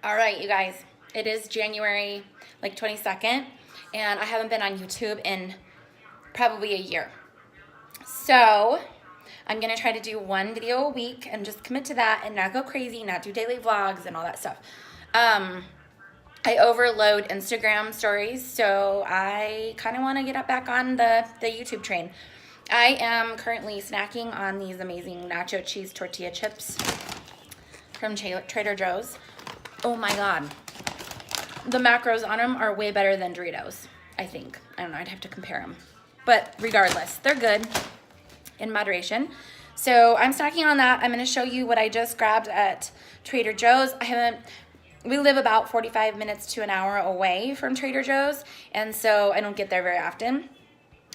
All right, you guys, it is January like 22nd, and I haven't been on YouTube in probably a year. So I'm gonna try to do one video a week and just commit to that and not go crazy, not do daily vlogs and all that stuff. I overload Instagram stories, so I kind of want to get up back on the YouTube train. I am currently snacking on these amazing nacho cheese tortilla chips from Trader Joe's. Oh my God. The macros on them are way better than Doritos, I think. I don't know, I'd have to compare them. But regardless, they're good in moderation. So I'm snacking on that. I'm gonna show you what I just grabbed at Trader Joe's. We live about 45 minutes to an hour away from Trader Joe's, and so I don't get there very often.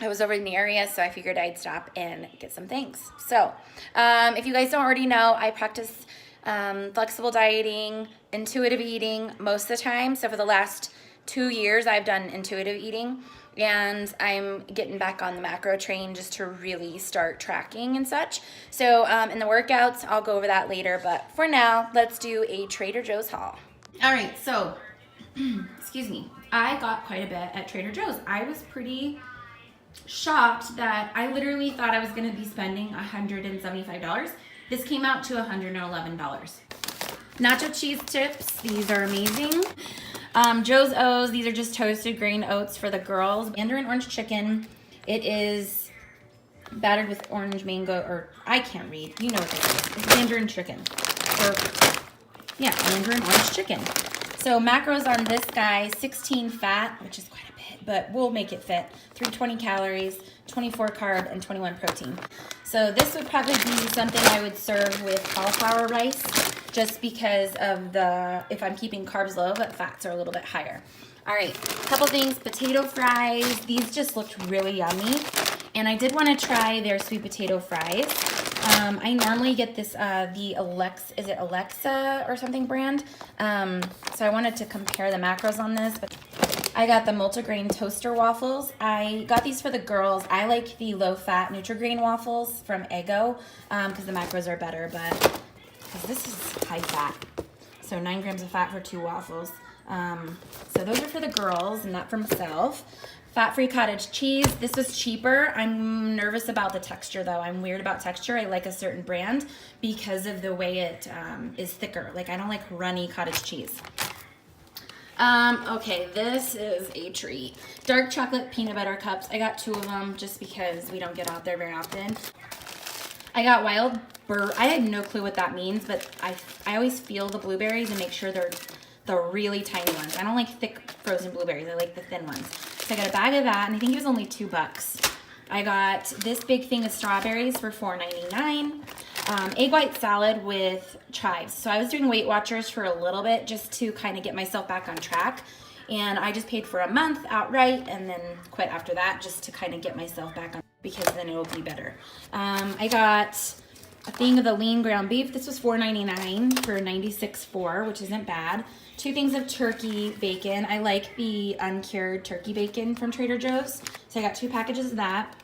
I was over in the area, so I figured I'd stop and get some things. So if you guys don't already know, I practice flexible dieting, intuitive eating most of the time. So for the last 2 years, I've done intuitive eating, and I'm getting back on the macro train just to really start tracking and such. So in the workouts, I'll go over that later, but for now, let's do a Trader Joe's haul. All right, so, excuse me, I got quite a bit at Trader Joe's. I was pretty shocked that I literally thought I was gonna be spending $175. This came out to $111. Nacho cheese chips, these are amazing. Joe's O's, these are just toasted grain oats for the girls. Mandarin orange chicken, it is battered with orange mango, or I can't read, you know what this is. It's Mandarin chicken, or yeah, Mandarin orange chicken. So macros on this guy, 16 fat, which is quite a bit, but we'll make it fit. 320 calories, 24 carb, and 21 protein. So this would probably be something I would serve with cauliflower rice, just because of if I'm keeping carbs low, but fats are a little bit higher. All right, couple things, potato fries. These just looked really yummy. And I did want to try their sweet potato fries. I normally get this, is it Alexa or something brand? So I wanted to compare the macros on this, but I got the multigrain toaster waffles. I got these for the girls. I like the low-fat Nutri-Grain waffles from Eggo because the macros are better, but because this is high fat. So 9 grams of fat for 2 waffles. So those are for the girls and not for myself. Fat-free cottage cheese. This was cheaper. I'm nervous about the texture though. I'm weird about texture. I like a certain brand because of the way it is thicker. Like I don't like runny cottage cheese. Okay, this is a treat. Dark chocolate peanut butter cups. I got 2 of them just because we don't get out there very often. I got wild I had no clue what that means, but I always feel the blueberries and make sure they're the really tiny ones. I don't like thick frozen blueberries. I like the thin ones. So I got a bag of that, and I think it was only $2. I got this big thing of strawberries for $4.99. Egg white salad with chives. So I was doing Weight Watchers for a little bit just to kind of get myself back on track. And I just paid for a month outright and then quit after that just to kind of get myself back on, because then it will be better. I got a thing of the lean ground beef. This was $4.99 for 96.4, which isn't bad. 2 things of turkey bacon. I like the uncured turkey bacon from Trader Joe's. So I got 2 packages of that.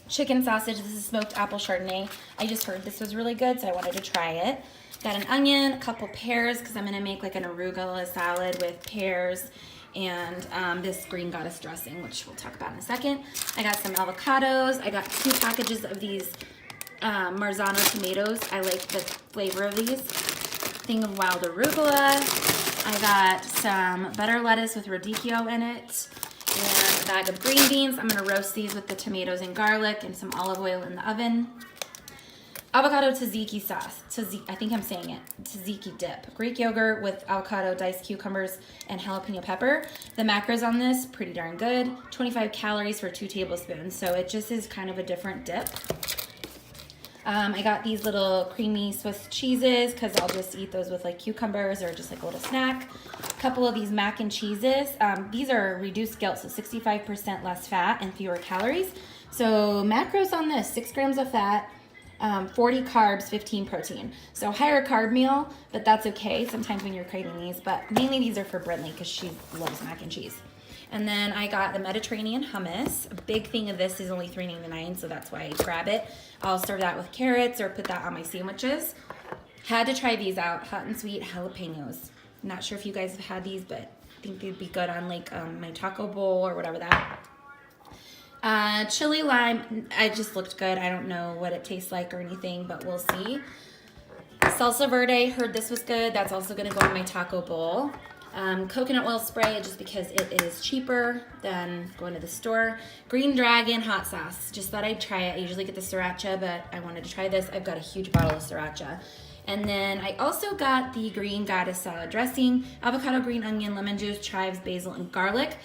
Chicken sausage. This is smoked apple Chardonnay. I just heard this was really good, so I wanted to try it. Got an onion, a couple pears, because I'm going to make like an arugula salad with pears and this green goddess dressing, which we'll talk about in a second. I got some avocados. I got 2 packages of these Marzano tomatoes. I like the flavor of these. Thing of wild arugula. I got some butter lettuce with radicchio in it, and a bag of green beans. I'm gonna roast these with the tomatoes and garlic and some olive oil in the oven. Avocado tzatziki sauce. I think I'm saying it. Tzatziki dip. Greek yogurt with avocado, diced cucumbers, and jalapeno pepper. The macros on this, pretty darn good. 25 calories for 2 tablespoons, so it just is kind of a different dip. I got these little creamy Swiss cheeses because I'll just eat those with like cucumbers or just like a little snack. A couple of these mac and cheeses. These are reduced guilt, so 65% less fat and fewer calories. So macros on this, 6 grams of fat, 40 carbs, 15 protein. So higher carb meal, but that's okay sometimes when you're craving these. But mainly these are for Brinley because she loves mac and cheese. And then I got the Mediterranean hummus. A big thing of this is only $3.99, so that's why I grab it. I'll serve that with carrots or put that on my sandwiches. Had to try these out, hot and sweet jalapenos. Not sure if you guys have had these, but I think they'd be good on like my taco bowl or whatever that. Chili lime, it just looked good. I don't know what it tastes like or anything, but we'll see. Salsa verde, heard this was good. That's also gonna go on my taco bowl. Coconut oil spray, just because it is cheaper than going to the store. Green Dragon hot sauce, just thought I'd try it. I usually get the sriracha, but I wanted to try this. I've got a huge bottle of sriracha. And then I also got the Green Goddess salad dressing, avocado, green onion, lemon juice, chives, basil, and garlic.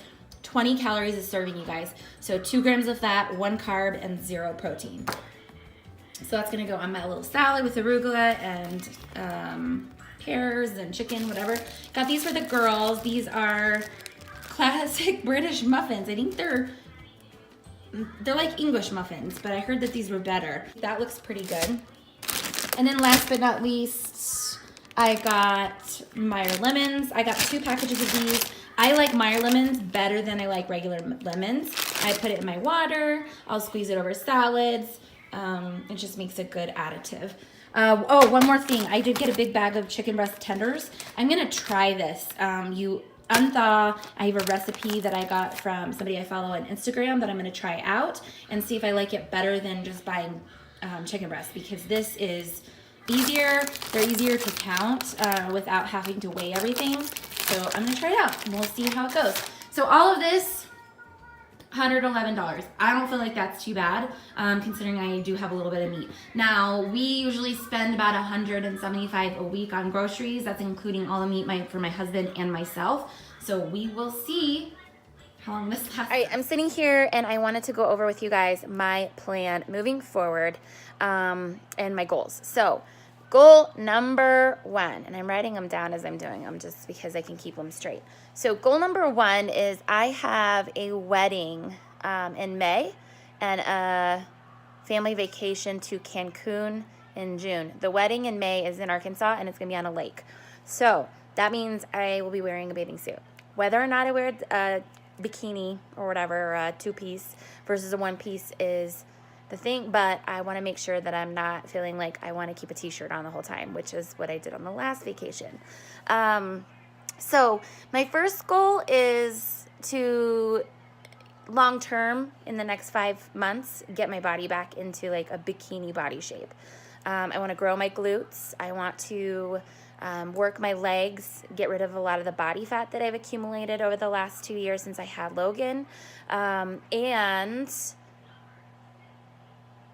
20 calories a serving, you guys. So 2 grams of fat, 1 carb, and 0 protein. So that's gonna go on my little salad with arugula and pears and chicken, whatever. Got these for the girls. These are classic British muffins. I think they're like English muffins, but I heard that these were better. That looks pretty good. And then last but not least, I got Meyer lemons. I got 2 packages of these. I like Meyer lemons better than I like regular lemons. I put it in my water. I'll squeeze it over salads. It just makes a good additive. Oh, one more thing. I did get a big bag of chicken breast tenders. I'm going to try this. You unthaw. I have a recipe that I got from somebody I follow on Instagram that I'm going to try out and see if I like it better than just buying chicken breast, because this is easier. They're easier to count without having to weigh everything. So I'm going to try it out and we'll see how it goes. So all of this, $111. I don't feel like that's too bad, considering I do have a little bit of meat. Now, we usually spend about $175 a week on groceries. That's including all the meat for my husband and myself. So we will see how long this lasts. All right, I'm sitting here and I wanted to go over with you guys my plan moving forward and my goals. So goal number 1, and I'm writing them down as I'm doing them just because I can keep them straight. So goal number 1 is I have a wedding in May and a family vacation to Cancun in June. The wedding in May is in Arkansas and it's going to be on a lake. So that means I will be wearing a bathing suit. Whether or not I wear a bikini or whatever, or a 2-piece versus a 1-piece is the thing, but I want to make sure that I'm not feeling like I want to keep a t-shirt on the whole time, which is what I did on the last vacation. So my first goal is to long-term, in the next 5 months, get my body back into like a bikini body shape. I want to grow my glutes. I want to work my legs, get rid of a lot of the body fat that I've accumulated over the last 2 years since I had Logan, and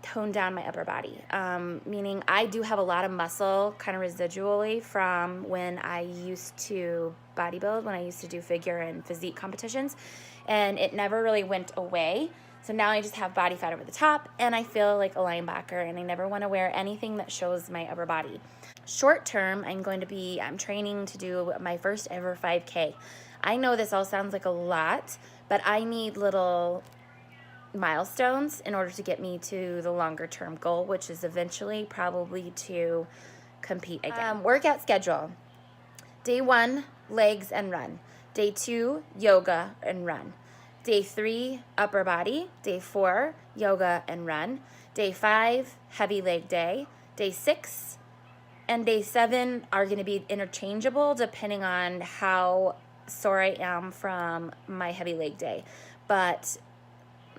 tone down my upper body, meaning I do have a lot of muscle kind of residually from when I used to bodybuild, when I used to do figure and physique competitions, and it never really went away. So now I just have body fat over the top and I feel like a linebacker, and I never want to wear anything that shows my upper body. Short term, I'm training to do my first ever 5K. I know this all sounds like a lot, but I need little milestones in order to get me to the longer term goal, which is eventually probably to compete again. Workout schedule. Day 1, legs and run. Day 2, yoga and run. Day 3, upper body. Day 4, yoga and run. Day 5, heavy leg day. Day 6 and day 7 are going to be interchangeable depending on how sore I am from my heavy leg day. But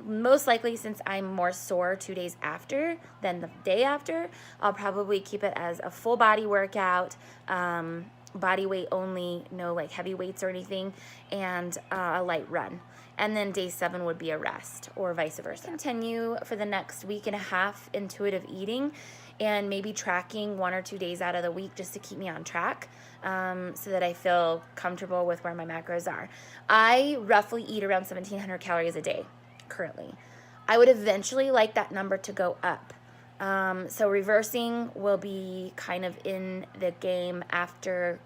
most likely, since I'm more sore 2 days after than the day after, I'll probably keep it as a full body workout, body weight only, no like heavy weights or anything, and a light run. And then day 7 would be a rest, or vice versa. Continue for the next week and a half intuitive eating, and maybe tracking 1 or 2 days out of the week just to keep me on track, so that I feel comfortable with where my macros are. I roughly eat around 1,700 calories a day currently. I would eventually like that number to go up. So reversing will be kind of in the game after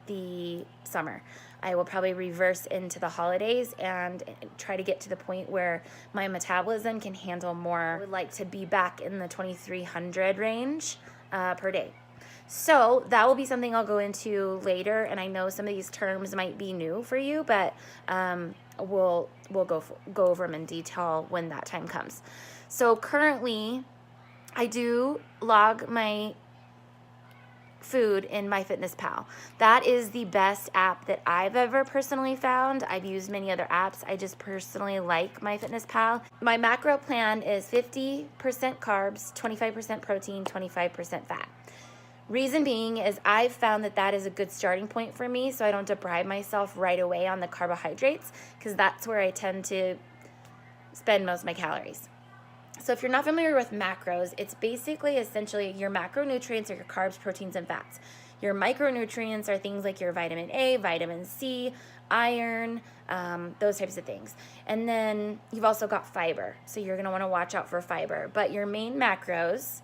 the summer. I will probably reverse into the holidays and try to get to the point where my metabolism can handle more. I would like to be back in the 2,300 range per day. So that will be something I'll go into later, and I know some of these terms might be new for you, but we'll go over them in detail when that time comes. So currently, I do log my food in MyFitnessPal. That is the best app that I've ever personally found. I've used many other apps. I just personally like MyFitnessPal. My macro plan is 50% carbs, 25% protein, 25% fat. Reason being is I've found that that is a good starting point for me, so I don't deprive myself right away on the carbohydrates, because that's where I tend to spend most of my calories. So if you're not familiar with macros, it's basically essentially your macronutrients are your carbs, proteins, and fats. Your micronutrients are things like your vitamin A, vitamin C, iron, those types of things. And then you've also got fiber, so you're going to want to watch out for fiber. But your main macros,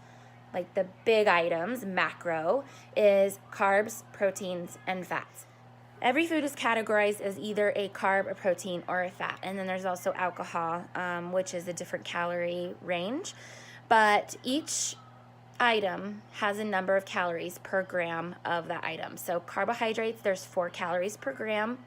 like the big items, macro, is carbs, proteins, and fats. Every food is categorized as either a carb, a protein, or a fat. And then there's also alcohol, which is a different calorie range. But each item has a number of calories per gram of that item. So carbohydrates, there's 4 calories per gram.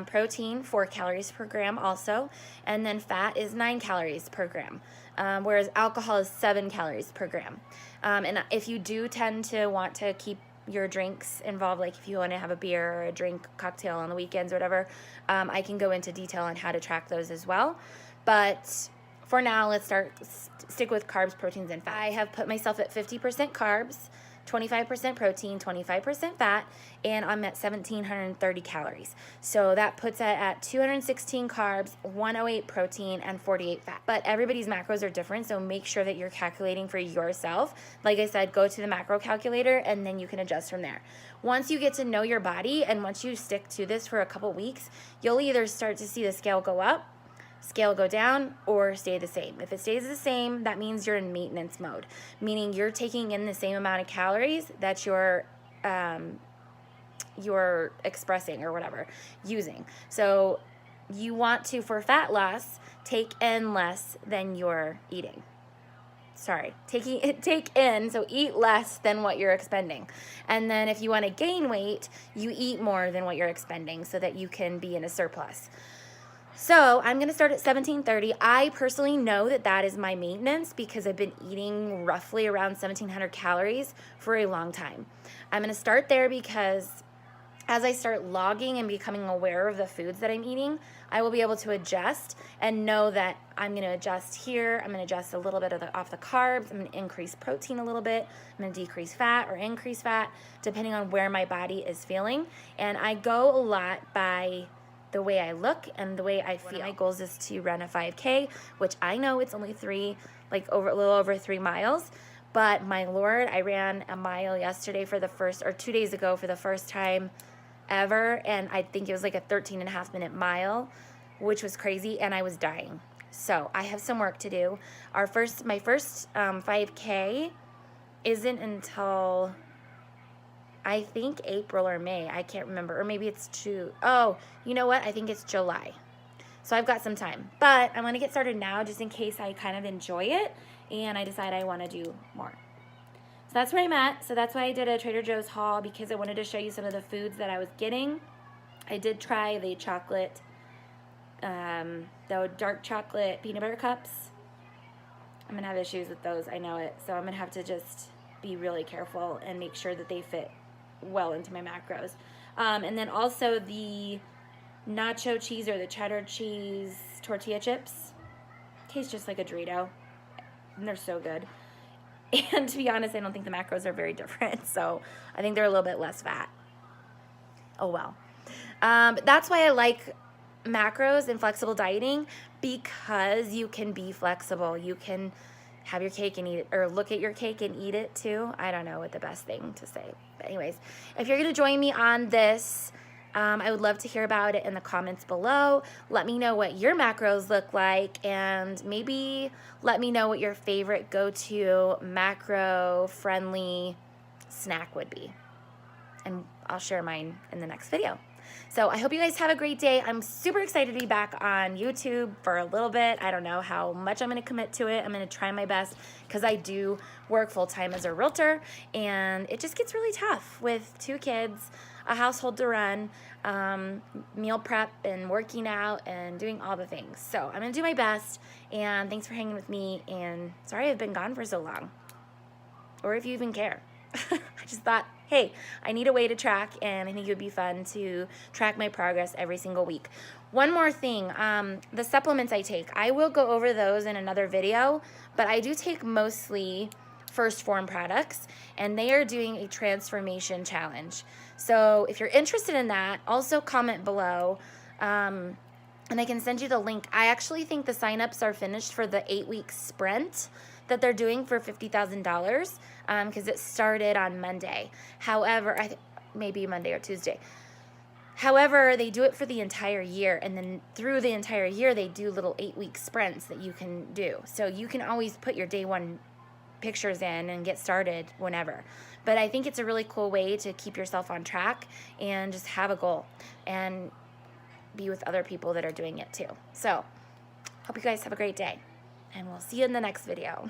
Protein, 4 calories per gram also. And then fat is 9 calories per gram. Whereas alcohol is 7 calories per gram. And if you do tend to want to keep your drinks involved, like if you want to have a beer or a drink cocktail on the weekends or whatever, I can go into detail on how to track those as well. But for now, let's stick with carbs, proteins, and fat. I have put myself at 50% carbs, 25% protein, 25% fat, and I'm at 1,730 calories. So that puts it at 216 carbs, 108 protein, and 48 fat. But everybody's macros are different, so make sure that you're calculating for yourself. Like I said, go to the macro calculator, and then you can adjust from there. Once you get to know your body, and once you stick to this for a couple weeks, you'll either start to see the scale go up, scale go down, or stay the same. If it stays the same, that means you're in maintenance mode, meaning you're taking in the same amount of calories that you're expressing or whatever, using. So you want to, for fat loss, take in less than you're eating. Take in, so eat less than what you're expending. And then if you want to gain weight, you eat more than what you're expending so that you can be in a surplus. So I'm going to start at 1,730. I personally know that that is my maintenance because I've been eating roughly around 1,700 calories for a long time. I'm going to start there because as I start logging and becoming aware of the foods that I'm eating, I will be able to adjust and know that I'm going to adjust here. I'm going to adjust a little bit off the carbs. I'm going to increase protein a little bit. I'm going to decrease fat or increase fat depending on where my body is feeling. And I go a lot by the way I look and the way I feel. One of my goals is to run a 5K, which I know it's only a little over 3 miles. But my Lord, I ran a mile yesterday 2 days ago for the first time ever. And I think it was like a 13.5-minute mile, which was crazy. And I was dying. So I have some work to do. My first 5K isn't until, I think, April or May. I can't remember. Or maybe it's oh, you know what? I think it's July. So I've got some time. But I'm going to get started now just in case I kind of enjoy it and I decide I want to do more. So that's where I'm at. So that's why I did a Trader Joe's haul, because I wanted to show you some of the foods that I was getting. I did try the chocolate, the dark chocolate peanut butter cups. I'm going to have issues with those. I know it. So I'm going to have to just be really careful and make sure that they fit well into my macros. And then also the nacho cheese or the cheddar cheese tortilla chips. Tastes just like a Dorito. And they're so good. And to be honest, I don't think the macros are very different. So I think they're a little bit less fat. Oh well. But that's why I like macros and flexible dieting, because you can be flexible. You can have your cake and eat it, or look at your cake and eat it too. I don't know what the best thing to say. But anyways, if you're going to join me on this, I would love to hear about it in the comments below. Let me know what your macros look like, and maybe let me know what your favorite go-to macro-friendly snack would be. And I'll share mine in the next video. So I hope you guys have a great day. I'm super excited to be back on YouTube for a little bit. I don't know how much I'm going to commit to it. I'm going to try my best because I do work full-time as a realtor, and it just gets really tough with 2 kids, a household to run, meal prep, and working out, and doing all the things. So I'm going to do my best, and thanks for hanging with me, and sorry I've been gone for so long, or if you even care. I just thought hey, I need a way to track, and I think it would be fun to track my progress every single week. One more thing, the supplements I take, I will go over those in another video, but I do take mostly 1st Phorm products, and they are doing a transformation challenge. So if you're interested in that, also comment below, and I can send you the link. I actually think the signups are finished for the 8-week sprint that they're doing for $50,000, because it started on Monday. However, maybe Monday or Tuesday. However, they do it for the entire year, and then through the entire year, they do little 8-week sprints that you can do. So you can always put your day 1 pictures in and get started whenever. But I think it's a really cool way to keep yourself on track and just have a goal and be with other people that are doing it too. So hope you guys have a great day, and we'll see you in the next video.